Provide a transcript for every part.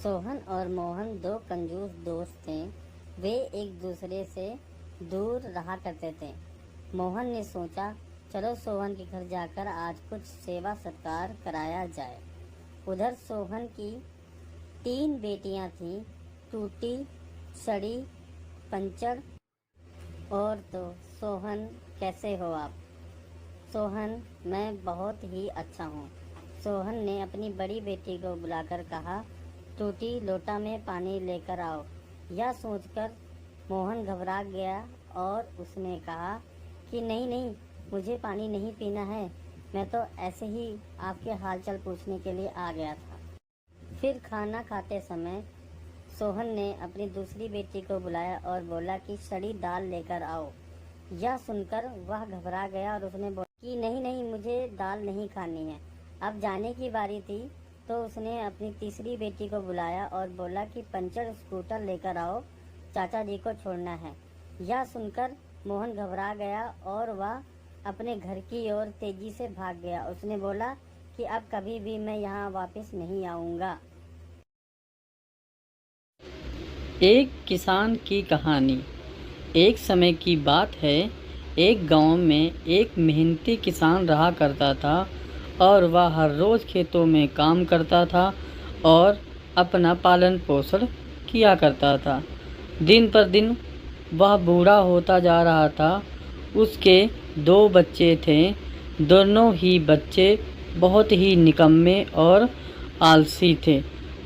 सोहन और मोहन दो कंजूस दोस्त थे। वे एक दूसरे से दूर रहा करते थे। मोहन ने सोचा, चलो सोहन के घर जाकर आज कुछ सेवा सत्कार कराया जाए। उधर सोहन की 3 बेटियां थीं, टूटी, सड़ी, पंचर। और तो सोहन, कैसे हो आप? सोहन, मैं बहुत ही अच्छा हूँ। सोहन ने अपनी बड़ी बेटी को बुलाकर कहा, टूटी, लोटा में पानी लेकर आओ। यह सोचकर मोहन घबरा गया और उसने कहा कि नहीं नहीं, मुझे पानी नहीं पीना है, मैं तो ऐसे ही आपके हालचाल पूछने के लिए आ गया था। फिर खाना खाते समय सोहन ने अपनी दूसरी बेटी को बुलाया और बोला कि सड़ी दाल लेकर आओ। यह सुनकर वह घबरा गया और उसने बोला कि नहीं नहीं, मुझे दाल नहीं खानी है। अब जाने की बारी थी तो उसने अपनी तीसरी बेटी को बुलाया और बोला कि पंचर स्कूटर लेकर आओ, चाचा जी को छोड़ना है। यह सुनकर मोहन घबरा गया और वह अपने घर की ओर तेजी से भाग गया। उसने बोला कि अब कभी भी मैं यहाँ वापस नहीं आऊँगा। एक किसान की कहानी। एक समय की बात है, एक गांव में एक मेहनती किसान रहा करता था और वह हर रोज़ खेतों में काम करता था और अपना पालन पोषण किया करता था। दिन पर दिन वह बूढ़ा होता जा रहा था। उसके 2 बच्चे थे। दोनों ही बच्चे बहुत ही निकम्मे और आलसी थे।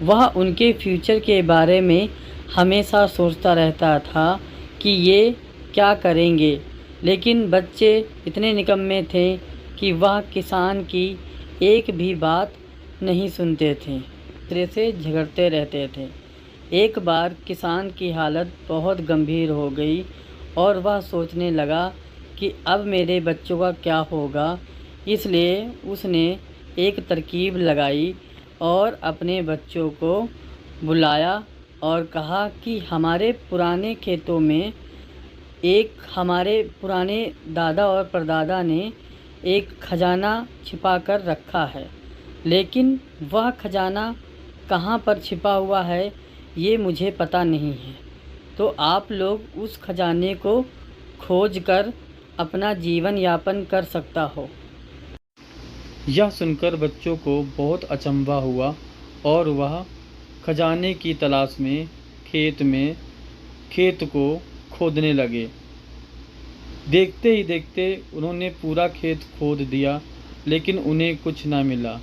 वह उनके फ्यूचर के बारे में हमेशा सोचता रहता था कि ये क्या करेंगे, लेकिन बच्चे इतने निकम्मे थे कि वह किसान की एक भी बात नहीं सुनते थे, दूसरे से झगड़ते रहते थे। एक बार किसान की हालत बहुत गंभीर हो गई और वह सोचने लगा कि अब मेरे बच्चों का क्या होगा। इसलिए उसने एक तरकीब लगाई और अपने बच्चों को बुलाया और कहा कि हमारे पुराने खेतों में हमारे पुराने दादा और परदादा ने एक खजाना छिपा कर रखा है, लेकिन वह खजाना कहाँ पर छिपा हुआ है ये मुझे पता नहीं है। तो आप लोग उस खजाने को खोज कर अपना जीवन यापन कर सकता हो। यह सुनकर बच्चों को बहुत अचंभा हुआ और वह खजाने की तलाश में खेत को खोदने लगे। देखते ही देखते उन्होंने पूरा खेत खोद दिया, लेकिन उन्हें कुछ न मिला।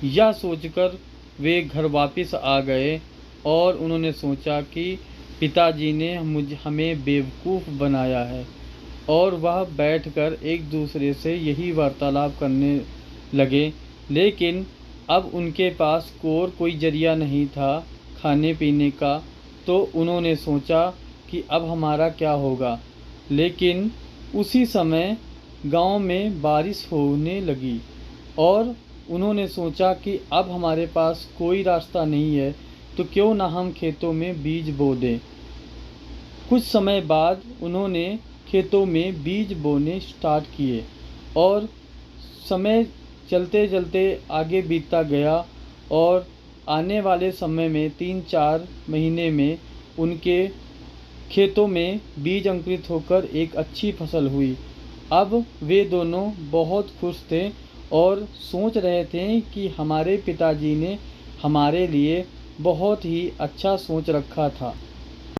यह सोचकर वे घर वापस आ गए और उन्होंने सोचा कि पिताजी ने हमें बेवकूफ़ बनाया है। और वह बैठकर एक दूसरे से यही वार्तालाप करने लगे। लेकिन अब उनके पास और कोई जरिया नहीं था खाने पीने का, तो उन्होंने सोचा कि अब हमारा क्या होगा। लेकिन उसी समय गांव में बारिश होने लगी और उन्होंने सोचा कि अब हमारे पास कोई रास्ता नहीं है, तो क्यों ना हम खेतों में बीज बो दें। कुछ समय बाद उन्होंने खेतों में बीज बोने स्टार्ट किए और समय चलते चलते आगे बीतता गया और आने वाले समय में 3-4 महीने में उनके खेतों में बीज अंकुरित होकर एक अच्छी फसल हुई। अब वे दोनों बहुत खुश थे और सोच रहे थे कि हमारे पिताजी ने हमारे लिए बहुत ही अच्छा सोच रखा था।